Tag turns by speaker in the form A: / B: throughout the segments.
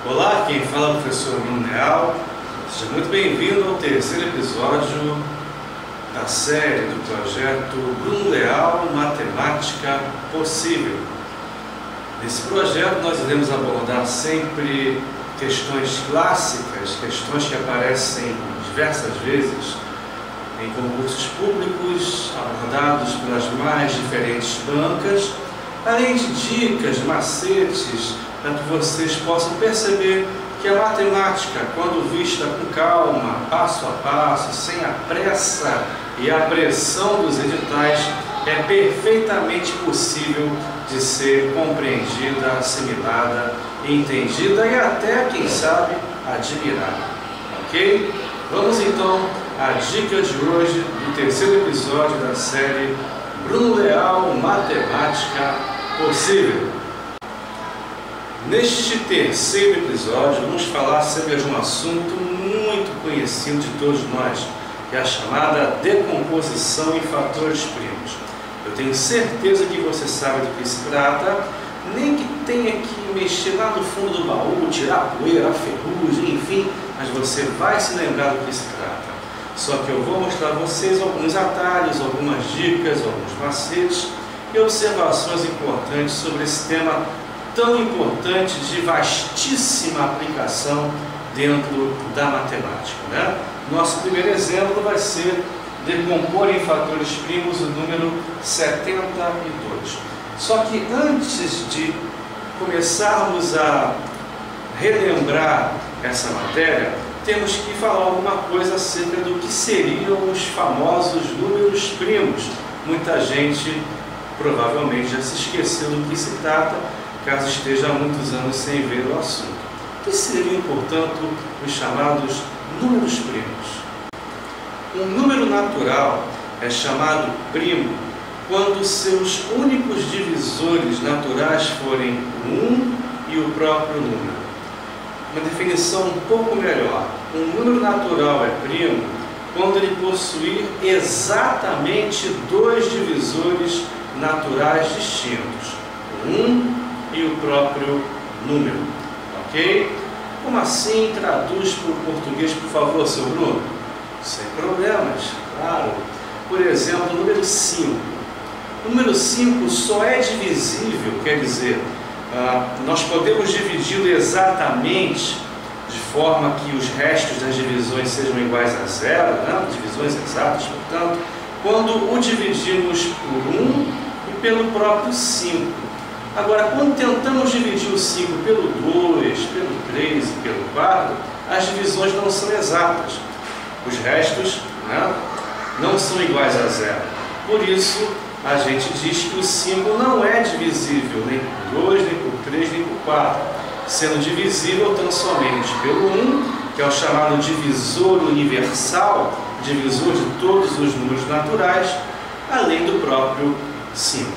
A: Olá, quem fala é o professor Bruno Leal. Seja muito bem-vindo ao terceiro episódio da série do projeto Bruno Leal Matemática Possível. Nesse projeto nós iremos abordar sempre questões clássicas, questões que aparecem diversas vezes em concursos públicos, abordados pelas mais diferentes bancas, além de dicas, macetes, para que vocês possam perceber que a matemática, quando vista com calma, passo a passo, sem a pressa e a pressão dos editais, é perfeitamente possível de ser compreendida, assimilada, entendida e até, quem sabe, admirada. Ok? Vamos então à dica de hoje do terceiro episódio da série Bruno Leal Matemática Possível. Neste terceiro episódio, vamos falar sobre um assunto muito conhecido de todos nós, que é a chamada decomposição em fatores primos. Eu tenho certeza que você sabe do que se trata, nem que tenha que mexer lá no fundo do baú, tirar a poeira, a ferrugem, enfim, mas você vai se lembrar do que se trata. Só que eu vou mostrar a vocês alguns atalhos, algumas dicas, alguns macetes e observações importantes sobre esse tema tão importante, de vastíssima aplicação dentro da matemática, né? Nosso primeiro exemplo vai ser decompor em fatores primos o número 72. Só que antes de começarmos a relembrar essa matéria, temos que falar alguma coisa acerca do que seriam os famosos números primos. Muita gente provavelmente já se esqueceu do que se trata, caso esteja há muitos anos sem ver o assunto. O que seriam, portanto, os chamados números primos? Um número natural é chamado primo quando seus únicos divisores naturais forem o 1 e o próprio número. Uma definição um pouco melhor: um número natural é primo quando ele possuir exatamente dois divisores naturais distintos, o 1 e o próprio número. Ok? Como assim? Traduz para o português, por favor, seu Bruno. Sem problemas, claro. Por exemplo, o número 5. O número 5 só é divisível, quer dizer, nós podemos dividi-lo exatamente de forma que os restos das divisões sejam iguais a zero, né? Divisões exatas, portanto, quando o dividimos por 1 e pelo próprio 5. Agora, quando tentamos dividir o 5 pelo 2, pelo 3 e pelo 4, as divisões não são exatas. Os restos, né, não são iguais a zero. Por isso, a gente diz que o 5 não é divisível nem por 2, nem por 3, nem por 4, sendo divisível tão somente pelo 1, que é o chamado divisor universal, divisor de todos os números naturais, além do próprio 5.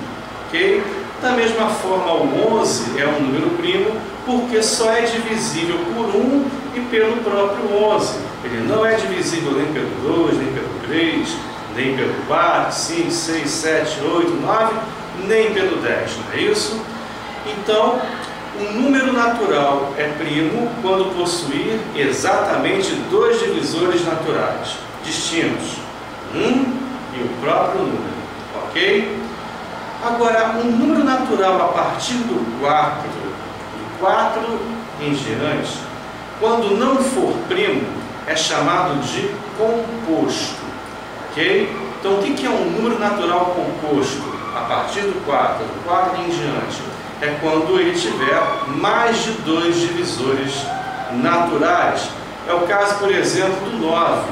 A: Ok? Da mesma forma, o 11 é um número primo porque só é divisível por 1 e pelo próprio 11. Ele não é divisível nem pelo 2, nem pelo 3, nem pelo 4, 5, 6, 7, 8, 9, nem pelo 10, não é isso? Então, um número natural é primo quando possuir exatamente dois divisores naturais distintos, 1 e o próprio número, ok? Agora, um número natural a partir do 4 em diante, quando não for primo, é chamado de composto, ok? Então, o que é um número natural composto? A partir do 4 em diante, é quando ele tiver mais de dois divisores naturais. É o caso, por exemplo, do 9.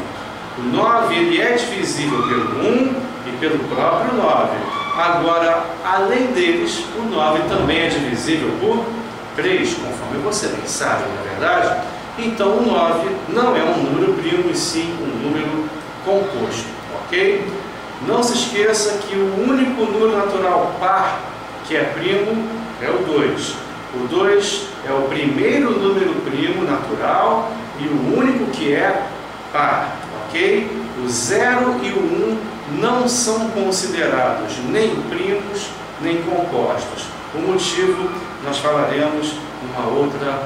A: O 9 ele é divisível pelo 1 e pelo próprio 9. Agora, além deles, o 9 também é divisível por 3, conforme você bem sabe, não é verdade? Então, o 9 não é um número primo, e sim um número composto, ok? Não se esqueça que o único número natural par que é primo é o 2. O 2 é o primeiro número primo natural e o único que é par, ok? O 0 e o 1 não são considerados nem primos nem compostos. O motivo nós falaremos numa outra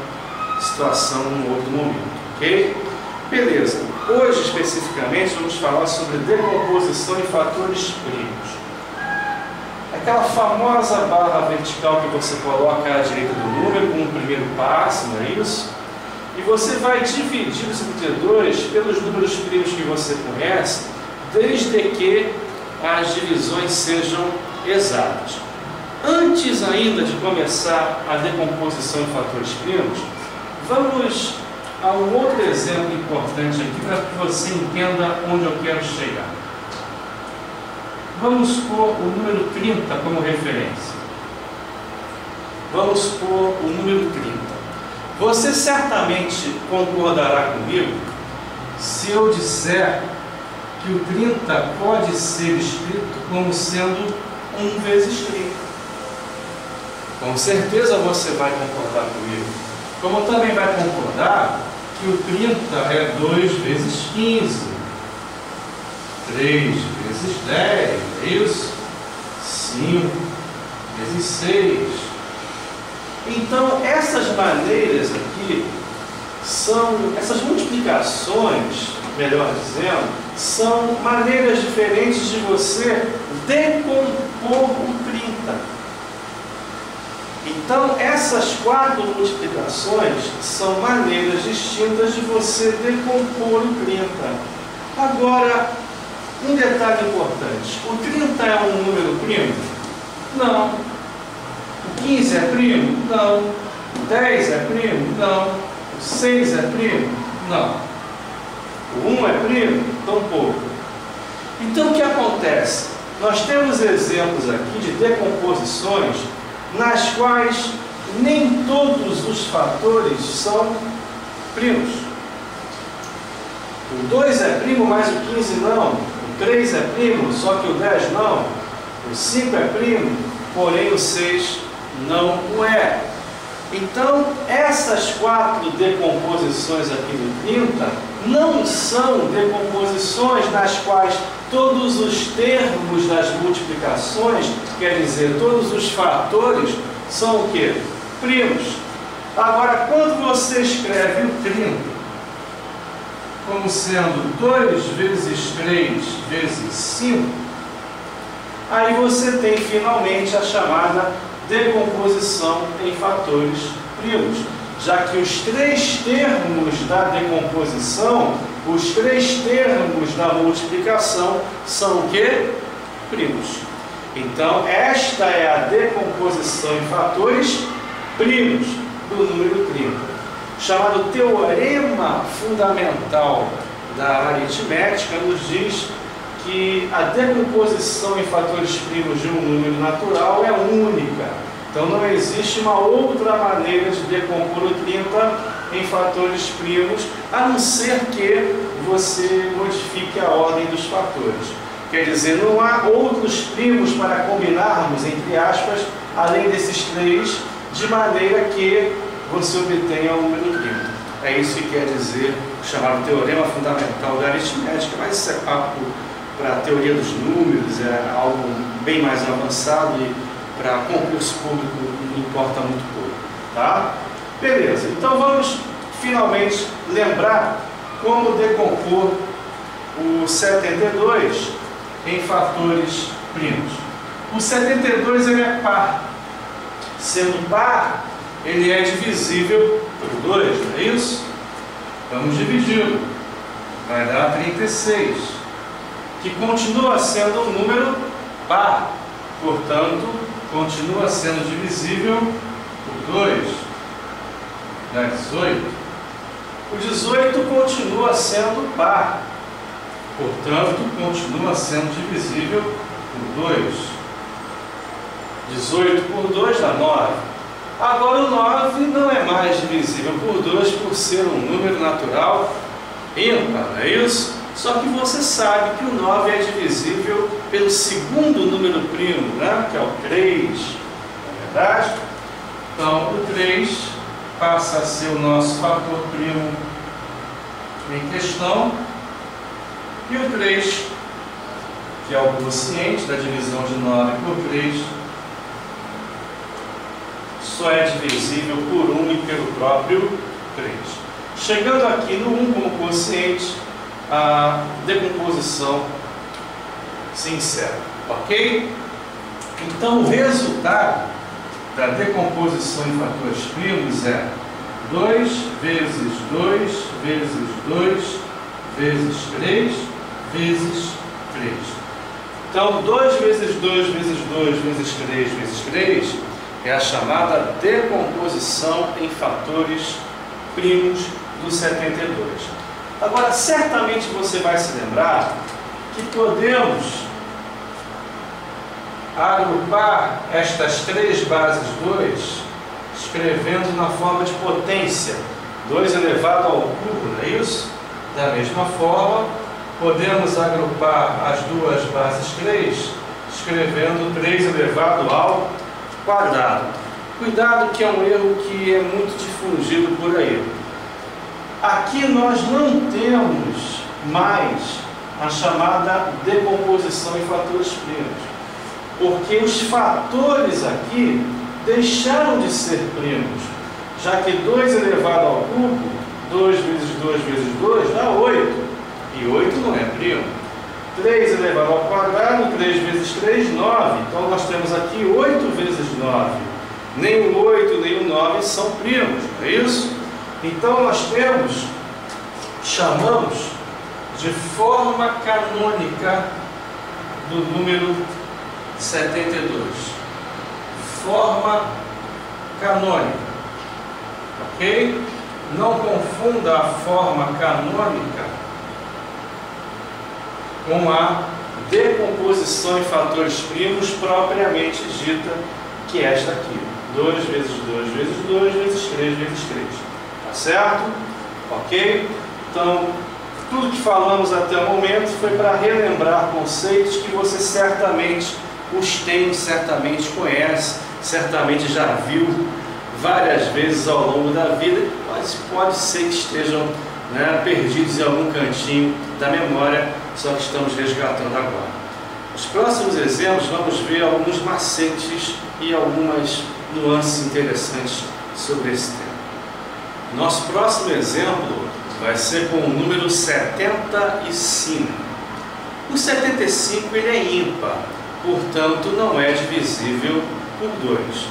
A: situação num outro momento, ok? Beleza. Hoje, especificamente, vamos falar sobre decomposição em fatores primos. Aquela famosa barra vertical que você coloca à direita do número com o primeiro passo, não é isso? E você vai dividir os integradores pelos números primos que você conhece, desde que as divisões sejam exatas. Antes ainda de começar a decomposição em fatores primos, vamos a um outro exemplo importante aqui para que você entenda onde eu quero chegar. Vamos pôr o número 30 como referência. Vamos pôr o número 30. Você certamente concordará comigo se eu disser que o 30 pode ser escrito como sendo 1 vezes 30. Com certeza você vai concordar comigo. Como também vai concordar que o 30 é 2 vezes 15, 3 vezes 10, é isso? 5 vezes 6. Então, essas maneiras aqui essas multiplicações, melhor dizendo, são maneiras diferentes de você decompor o 30. Então, essas 4 multiplicações são maneiras distintas de você decompor o 30. Agora, um detalhe importante: o 30 é um número primo? Não. O 15 é primo? Não. O 10 é primo? Não. O 6 é primo? Não. O 1 é primo? Tampouco. Então, o que acontece? Nós temos exemplos aqui de decomposições nas quais nem todos os fatores são primos. O 2 é primo, mas o 15 não. O 3 é primo, só que o 10 não. O 5 é primo, porém o 6 não o é. Então, essas 4 decomposições aqui do 30 não são decomposições nas quais todos os termos das multiplicações, quer dizer, todos os fatores, são o quê? Primos. Agora, quando você escreve o 30 como sendo 2 vezes 3 vezes 5, aí você tem finalmente a chamada decomposição em fatores primos, já que os 3 termos da decomposição, os 3 termos da multiplicação são o quê? Primos. Então, esta é a decomposição em fatores primos do número 30, chamado teorema fundamental da aritmética, nos diz que a decomposição em fatores primos de um número natural é única. Então não existe uma outra maneira de decompor o 30 em fatores primos, a não ser que você modifique a ordem dos fatores. Quer dizer, não há outros primos para combinarmos, entre aspas, além desses 3, de maneira que você obtenha o número 30. É isso que quer dizer o chamado teorema fundamental da aritmética, mas isso é papo para a teoria dos números, é algo bem mais avançado e para concurso público não importa muito pouco, tá? Beleza, então vamos finalmente lembrar como decompor o 72 em fatores primos. O 72 ele é par. Sendo par, ele é divisível por 2, não é isso? Vamos dividi-lo. Vai dar 36, que continua sendo um número par. Portanto, continua sendo divisível por 2. Dá 18. O 18 continua sendo par. Portanto, continua sendo divisível por 2. 18 por 2 dá 9. Agora o 9 não é mais divisível por 2 por ser um número natural ímpar, não é isso? Só que você sabe que o 9 é divisível pelo segundo número primo, né? Que é o 3, não é verdade? Então o 3 passa a ser o nosso fator primo em questão. E o 3, que é o quociente da divisão de 9 por 3, só é divisível por 1 e pelo próprio 3. Chegando aqui no 1 como quociente, a decomposição se encerra, ok? Então o resultado da decomposição em fatores primos é 2 vezes 2 vezes 2 vezes 3 vezes 3. Então 2 vezes 2 vezes 2 vezes 3 vezes 3 é a chamada decomposição em fatores primos do 72. Agora, certamente você vai se lembrar que podemos agrupar estas três bases 2 escrevendo na forma de potência 2 elevado ao cubo, não é isso? Da mesma forma, podemos agrupar as duas bases 3 escrevendo 3 elevado ao quadrado. Cuidado, que é um erro que é muito difundido por aí. Aqui nós não temos mais a chamada decomposição em fatores primos, porque os fatores aqui deixaram de ser primos, já que 2 elevado ao cubo, 2 vezes 2 vezes 2 dá 8, e 8 não é primo. 3 elevado ao quadrado, 3 vezes 3, 9. Então nós temos aqui 8 vezes 9. Nem o 8 nem o 9 são primos, não é isso? Então nós chamamos de forma canônica do número 72. Forma canônica, ok? Não confunda a forma canônica com a decomposição em fatores primos propriamente dita, que é esta aqui. 2 vezes 2 vezes 2 vezes 3 vezes 3. Tá certo? Ok? Então, tudo que falamos até o momento foi para relembrar conceitos que você certamente os tem, certamente conhece, certamente já viu várias vezes ao longo da vida. Pode ser que estejam perdidos em algum cantinho da memória, só que estamos resgatando agora. Nos próximos exemplos vamos ver alguns macetes e algumas nuances interessantes sobre esse tema. Nosso próximo exemplo vai ser com o número 75. O 75 ele é ímpar, portanto não é divisível por 2.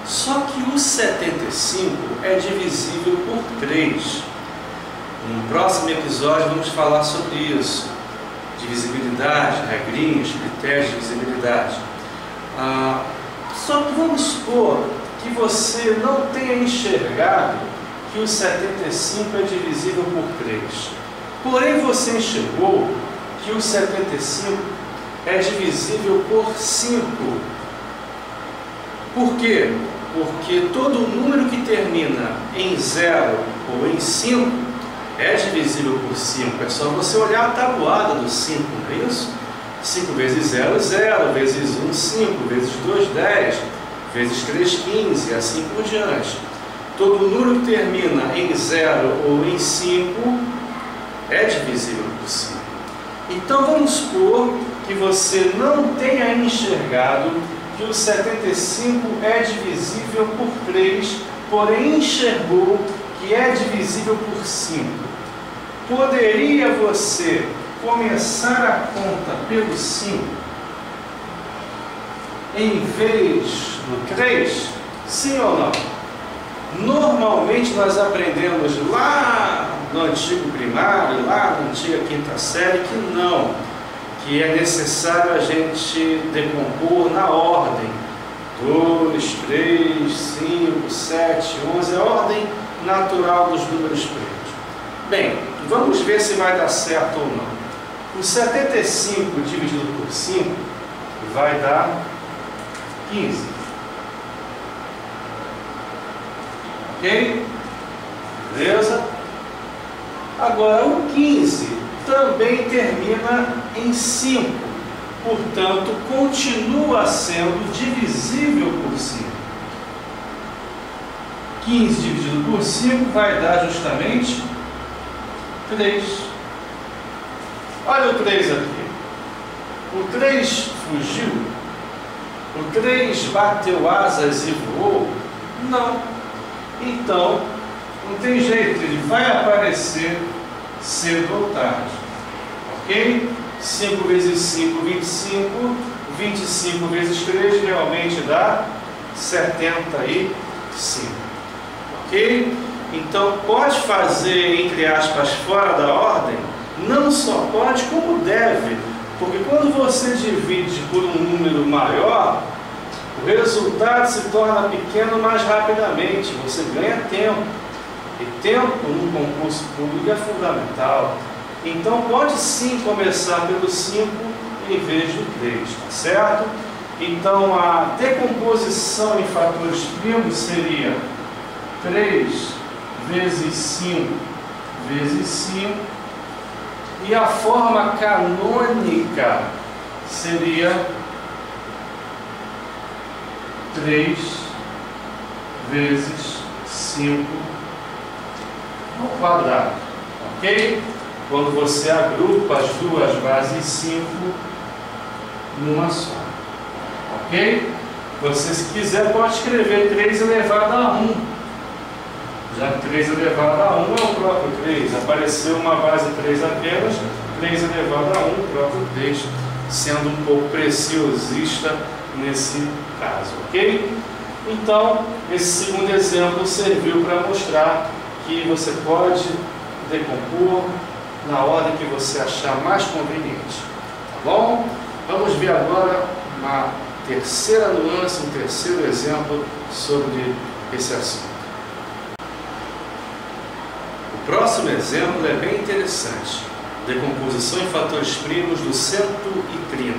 A: Só que o 75 é divisível por 3. No próximo episódio vamos falar sobre isso. Divisibilidade, regrinhas, critérios de divisibilidade. Só que vamos supor que você não tenha enxergado que o 75 é divisível por 3. Porém, você enxergou que o 75 é divisível por 5. Por quê? Porque todo número que termina em 0 ou em 5 é divisível por 5. É só você olhar a tabuada do 5, não é isso? 5 vezes 0, 0, vezes 1, 5, vezes 2, 10, vezes 3, 15, e assim por diante. Todo número que termina em 0 ou em 5 é divisível por 5. Então vamos supor que você não tenha enxergado que o 75 é divisível por 3, porém enxergou que é divisível por 5. Poderia você começar a conta pelo 5 em vez do 3? Sim ou não? Normalmente nós aprendemos lá no antigo primário, lá na antiga quinta série, que não, que é necessário a gente decompor na ordem 2, 3, 5, 7, 11, a ordem natural dos números primos. Bem, vamos ver se vai dar certo ou não. O 75 dividido por 5 vai dar 15. Ok? Beleza? Agora, o 15 também termina em 5. Portanto, continua sendo divisível por 5. 15 dividido por 5 vai dar justamente 3. Olha o 3 aqui. O 3 fugiu? O 3 bateu asas e voou? Não. Então, Não tem jeito, ele vai aparecer cedo ou tarde. Ok? 5 vezes 5, 25. 25 vezes 3 realmente dá 75. Ok? Então, pode fazer, entre aspas, fora da ordem? Não só pode, como deve. Porque quando você divide por um número maior, o resultado se torna pequeno mais rapidamente. Você ganha tempo. E tempo no concurso público é fundamental. Então, pode sim começar pelo 5 em vez do 3, tá certo? Então, a decomposição em fatores primos seria 3 vezes 5 vezes 5, e a forma canônica seria 3 vezes 5 ao quadrado, ok? Quando você agrupa as duas bases 5 numa só, ok? Você, se quiser, pode escrever 3 elevado a 1. Já que 3 elevado a 1 é o próprio 3. Apareceu uma base 3 apenas, 3 elevado a 1, o próprio 3, sendo um pouco preciosista nesse caso, ok? Então, esse segundo exemplo serviu para mostrar que você pode decompor na ordem que você achar mais conveniente, tá bom? Vamos ver agora uma terceira nuance, um terceiro exemplo sobre esse assunto. O próximo exemplo é bem interessante. Decomposição em fatores primos do 130.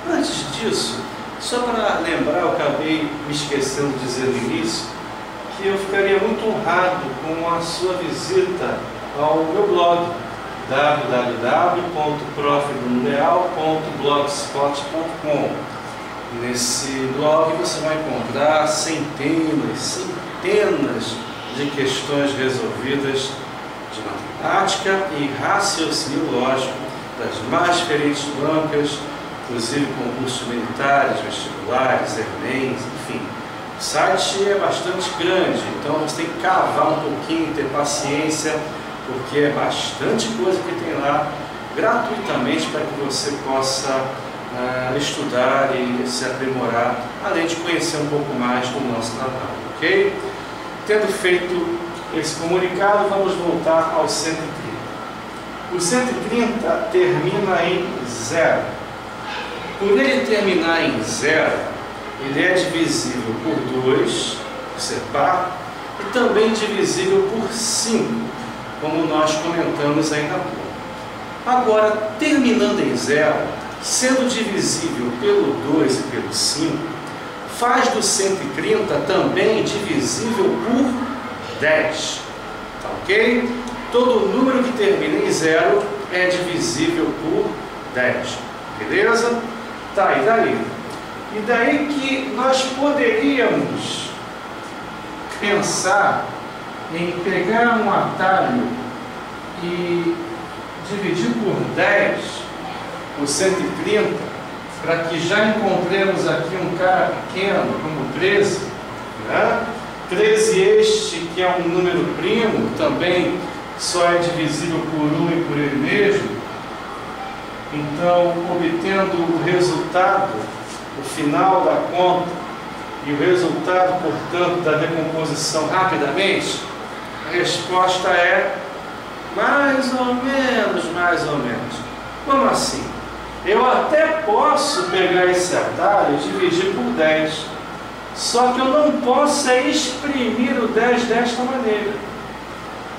A: Antes disso, só para lembrar, eu acabei me esquecendo de dizer no início, que eu ficaria muito honrado com a sua visita ao meu blog, www.profbrunoleal.blogspot.com. Nesse blog você vai encontrar centenas de questões resolvidas de matemática e raciocínio lógico das mais diferentes bancas, inclusive concursos militares, vestibulares, Enem, enfim. O site é bastante grande, então você tem que cavar um pouquinho, ter paciência, porque é bastante coisa que tem lá gratuitamente para que você possa estudar e se aprimorar, além de conhecer um pouco mais do nosso trabalho, ok? Tendo feito esse comunicado, vamos voltar ao 130. O 130 termina em 0. Por ele terminar em 0, ele é divisível por 2, por ser par, e também divisível por 5, como nós comentamos ainda há pouco. Agora, terminando em 0, sendo divisível pelo 2 e pelo 5, faz do 130 também divisível por 10. Tá ok? Todo número que termina em 0 é divisível por 10. Beleza? Tá, e daí? E daí que nós poderíamos pensar em pegar um atalho e dividir por 10 o 130, para que já encontremos aqui um cara pequeno, como 13, né? 13 este, que é um número primo, também só é divisível por 1 e por ele mesmo. Então, obtendo o resultado, o final da conta, e o resultado, portanto, da decomposição rapidamente, a resposta é mais ou menos, mais ou menos. Como assim? Eu até posso pegar esse atalho e dividir por 10, só que eu não posso exprimir o 10 desta maneira,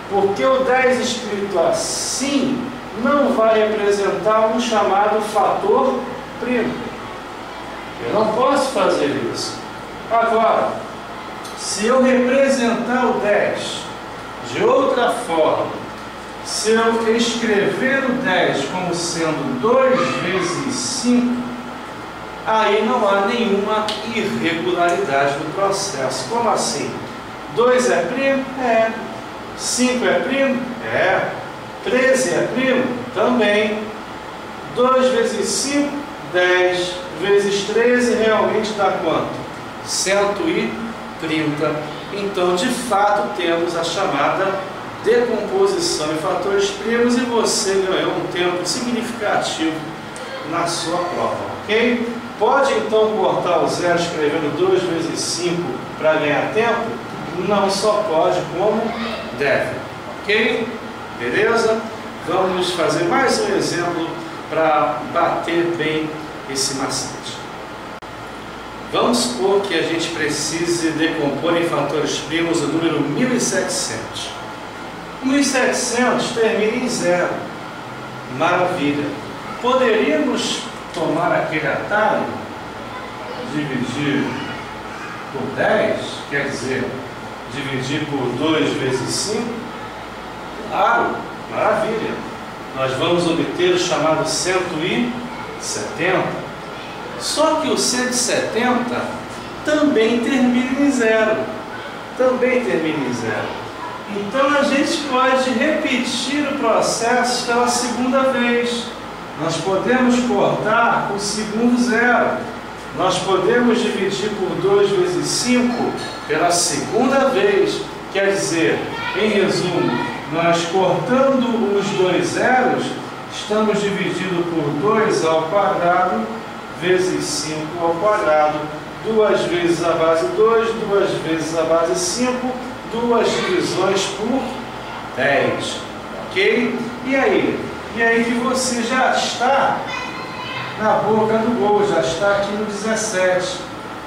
A: porque o 10 escrito assim não vai representar um chamado fator primo. Eu não posso fazer isso. Agora, se eu representar o 10 de outra forma, se eu escrever o 10 como sendo 2 vezes 5, aí não há nenhuma irregularidade no processo. Como assim? 2 é primo? É. 5 é primo? É. 13 é primo? Também. 2 vezes 5, 10 vezes 13 realmente dá quanto? 130 Então, de fato, temos a chamada decomposição em fatores primos e você ganhou um tempo significativo na sua prova, ok? Pode então cortar o zero escrevendo 2 vezes 5 para ganhar tempo? Não só pode, como deve, ok? Beleza? Vamos fazer mais um exemplo para bater bem esse macete. Vamos supor que a gente precise decompor em fatores primos o número 1700. O 1700 termina em zero. Maravilha. Poderíamos tomar aquele atalho, dividir por 10, quer dizer, dividir por 2 vezes 5? Claro, maravilha. Nós vamos obter o chamado 170. Só que o 170 também termina em zero. Também termina em zero. Então a gente pode repetir o processo pela segunda vez. Nós podemos cortar o segundo zero. Nós podemos dividir por 2 vezes 5 pela segunda vez. Quer dizer, em resumo, nós cortando os 2 zeros, estamos dividindo por 2 ao quadrado vezes 5 ao quadrado. 2 vezes a base 2, 2 vezes a base 5, 2 divisões por 10. Ok? E aí? E aí que você já está na boca do gol, já está aqui no 17.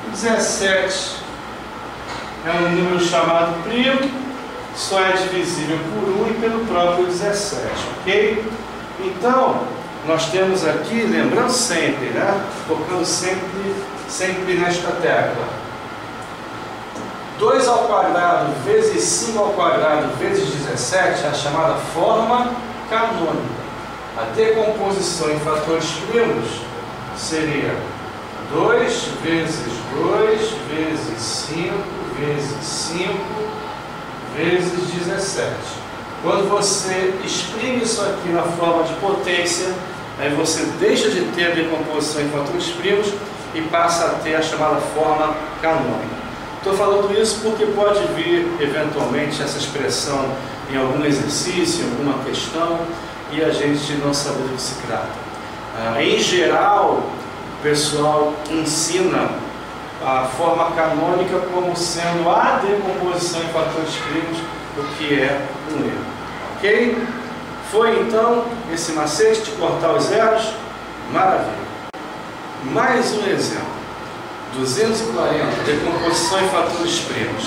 A: O 17 é um número chamado primo, só é divisível por 1 e pelo próprio 17, ok? Então, nós temos aqui, lembrando sempre, né? Focando sempre nesta tecla. 2 ao quadrado vezes 5 ao quadrado vezes 17 é a chamada forma canônica. A decomposição em fatores primos seria 2 vezes 2 vezes 5 vezes 5 vezes 17. Quando você exprime isso aqui na forma de potência, aí você deixa de ter a decomposição em fatores primos e passa a ter a chamada forma canônica. Estou falando isso porque pode vir eventualmente essa expressão em algum exercício, em alguma questão, e a gente não sabe do que se trata. Em geral, o pessoal ensina a forma canônica como sendo a decomposição em fatores primos, o que é um erro. Ok? Foi então esse macete de cortar os zeros? Maravilha. Mais um exemplo. 240, decomposição em fatores primos.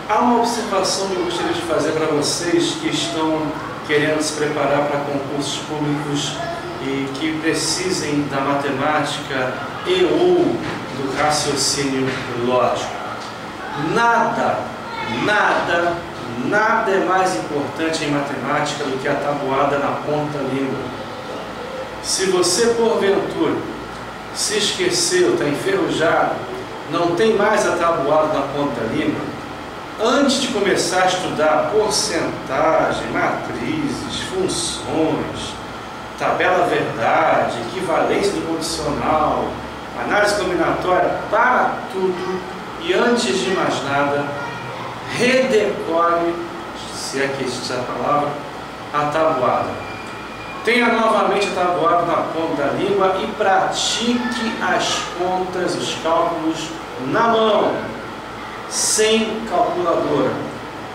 A: Há uma observação que eu gostaria de fazer para vocês que estão querendo se preparar para concursos públicos e que precisem da matemática e ou do raciocínio lógico. Nada é mais importante em matemática do que a tabuada na ponta-língua. Se você, porventura, se esqueceu, está enferrujado, não tem mais a tabuada na ponta-língua, antes de começar a estudar porcentagem, matrizes, funções, tabela verdade, equivalência do condicional, análise combinatória, para tudo e antes de mais nada, redecore, se é que existe a palavra, a tabuada. Tenha novamente a tabuada na ponta da língua e pratique as contas, os cálculos na mão, sem calculadora.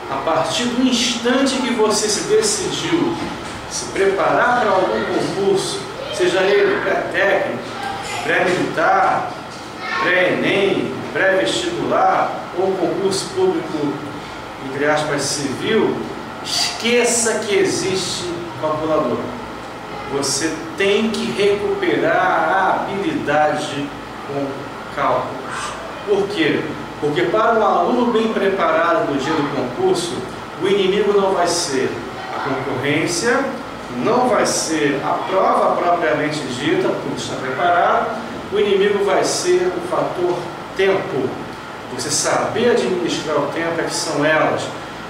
A: A partir do instante que você se decidiu se preparar para algum concurso, seja ele pré-técnico, pré-militar, pré-ENEM, pré-vestibular ou concurso público, entre aspas, civil, esqueça que existe calculadora. Você tem que recuperar a habilidade com cálculos. Por quê? Porque para um aluno bem preparado no dia do concurso, o inimigo não vai ser a concorrência, não vai ser a prova propriamente dita, porque está preparado, o inimigo vai ser o fator tempo. Você saber administrar o tempo é que são elas.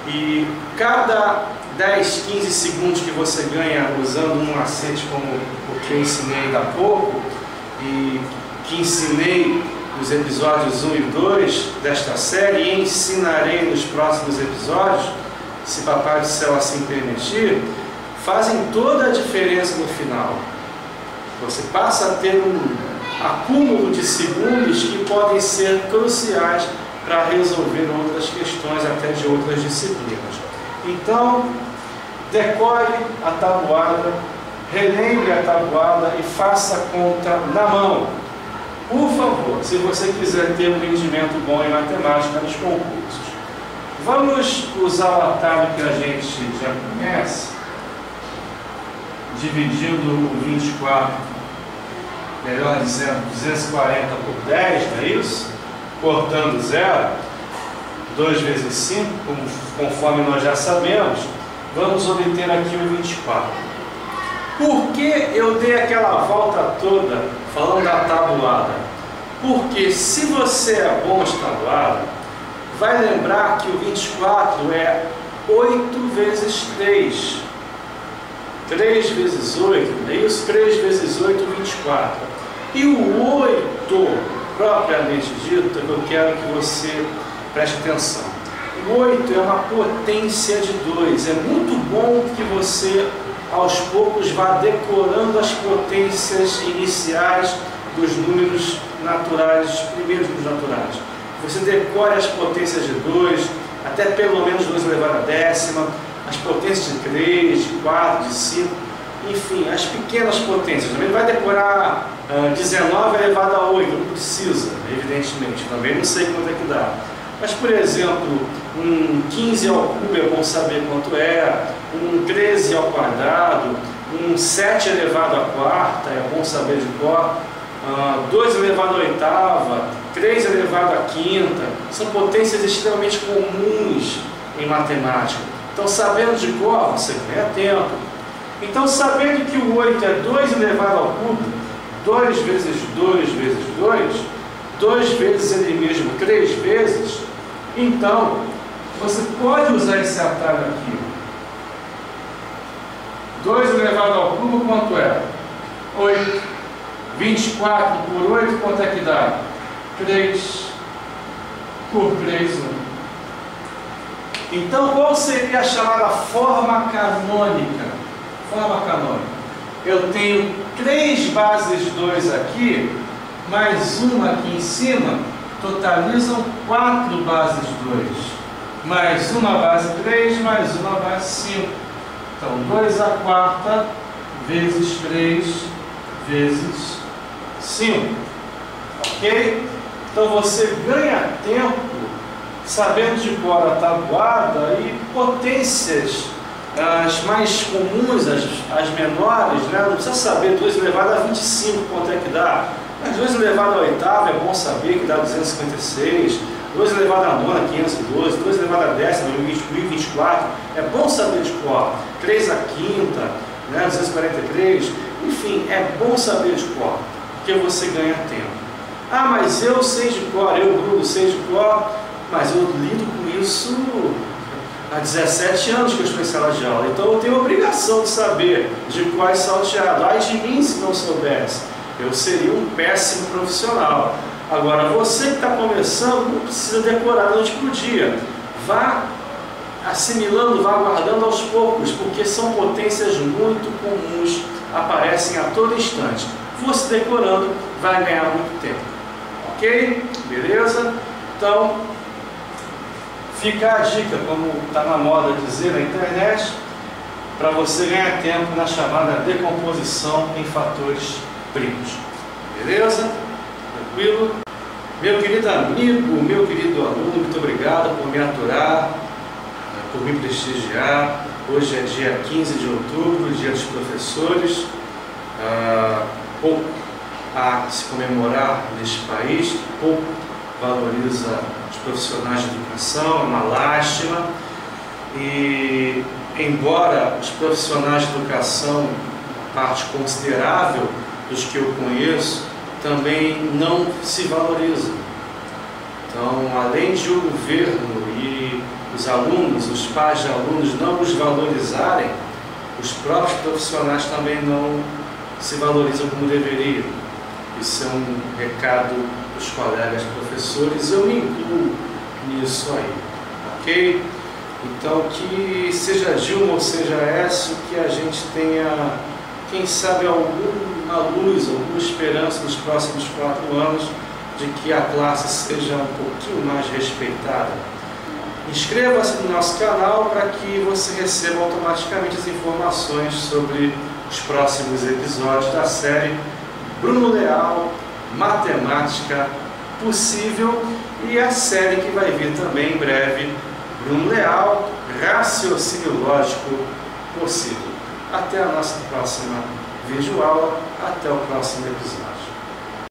A: E cada 10, 15 segundos que você ganha usando um macete como o que eu ensinei há pouco, e que ensinei os episódios 1 e 2 desta série e ensinarei nos próximos episódios, se Papai do Céu assim permitir, fazem toda a diferença no final. Você passa a ter um acúmulo de segundos que podem ser cruciais para resolver outras questões, até de outras disciplinas. Então, decore a tabuada, relembre a tabuada e faça a conta na mão. Por favor, se você quiser ter um rendimento bom em matemática nos concursos. Vamos usar o atalho que a gente já conhece, dividindo o 24, melhor dizendo, 240 por 10, não é isso? Cortando zero, 2 vezes 5, conforme nós já sabemos, vamos obter aqui o 24. Por que eu dei aquela volta toda falando da tabuada? Porque se você é bom de tabuada, vai lembrar que o 24 é 8 vezes 3. 3 vezes 8, não é isso? 3 vezes 8, 24. E o 8, propriamente dito, eu quero que você preste atenção. O 8 é uma potência de 2. É muito bom que você, aos poucos, vá decorando as potências iniciais dos números naturais, os primeiros números naturais. Você decore as potências de 2, até pelo menos 2 elevado à décima, as potências de 3, de 4, de 5, enfim, as pequenas potências. Também vai decorar 19 elevado a 8, não precisa, evidentemente, também não sei quanto é que dá. Mas, por exemplo, um 15 ao cubo é bom saber quanto é, um 13 ao quadrado, um 7 elevado à quarta é bom saber de cor, 2 elevado à oitava, 3 elevado à quinta, são potências extremamente comuns em matemática. Então, sabendo de cor, você ganha tempo. Então, sabendo que o 8 é 2 elevado ao cubo, 2 vezes 2 vezes 2, 2 vezes ele mesmo 3 vezes, então, você pode usar esse atalho aqui. 2 elevado ao cubo, quanto é? 8. 24 por 8, quanto é que dá? 3 por 3, 1. Então, qual seria a chamada forma canônica? Forma canônica. Eu tenho 3 bases 2 aqui, mais uma aqui em cima, totalizam 4 bases 2. Mais uma base 3, mais uma base 5. Então, 2 à quarta vezes 3 vezes 5. Ok? Então, você ganha tempo sabendo de cor a tabuada e potências, as mais comuns, as menores, né? Não precisa saber 2 elevado a 25 quanto é que dá. Mas 2 elevado a oitava é bom saber que dá 256. 2 elevado a nona, 512. 2 elevado a décima, 1024. É bom saber de cor. 3 a quinta, né? 243. Enfim, é bom saber de cor, porque você ganha tempo. Ah, mas eu sei de cor, eu, Bruno, sei de cor, mas eu lido com isso há 17 anos que eu estou em sala de aula. Então eu tenho a obrigação de saber de cor e salteado. Ai de mim se não soubesse. Eu seria um péssimo profissional. Agora, você que está começando, não precisa decorar da noite para o dia. Vá assimilando, vá guardando aos poucos, porque são potências muito comuns, aparecem a todo instante. Você decorando, vai ganhar muito tempo. Ok? Beleza? Então, fica a dica, como está na moda dizer na internet, para você ganhar tempo na chamada decomposição em fatores primos. Beleza? Tranquilo? Meu querido amigo, meu querido aluno, muito obrigado por me aturar, por me prestigiar. Hoje é dia 15 de outubro, dia dos professores. Pouco a se comemorar neste país, pouco valoriza os profissionais de educação, é uma lástima. E embora os profissionais de educação, parte considerável dos que eu conheço, também não se valorizam. Então, além de o governo e os alunos, os pais de alunos não os valorizarem, os próprios profissionais também não se valorizam como deveriam. Isso é um recado os colegas professores, eu me incluo nisso aí, ok? Então, que seja Dilma ou seja Écio, que a gente tenha, quem sabe, alguma luz, alguma esperança nos próximos 4 anos de que a classe seja um pouquinho mais respeitada. Inscreva-se no nosso canal para que você receba automaticamente as informações sobre os próximos episódios da série Bruno Leal, Matemática Possível, e a série que vai vir também em breve, Bruno Leal, Raciocínio Lógico Possível. Até a nossa próxima videoaula, até o próximo episódio.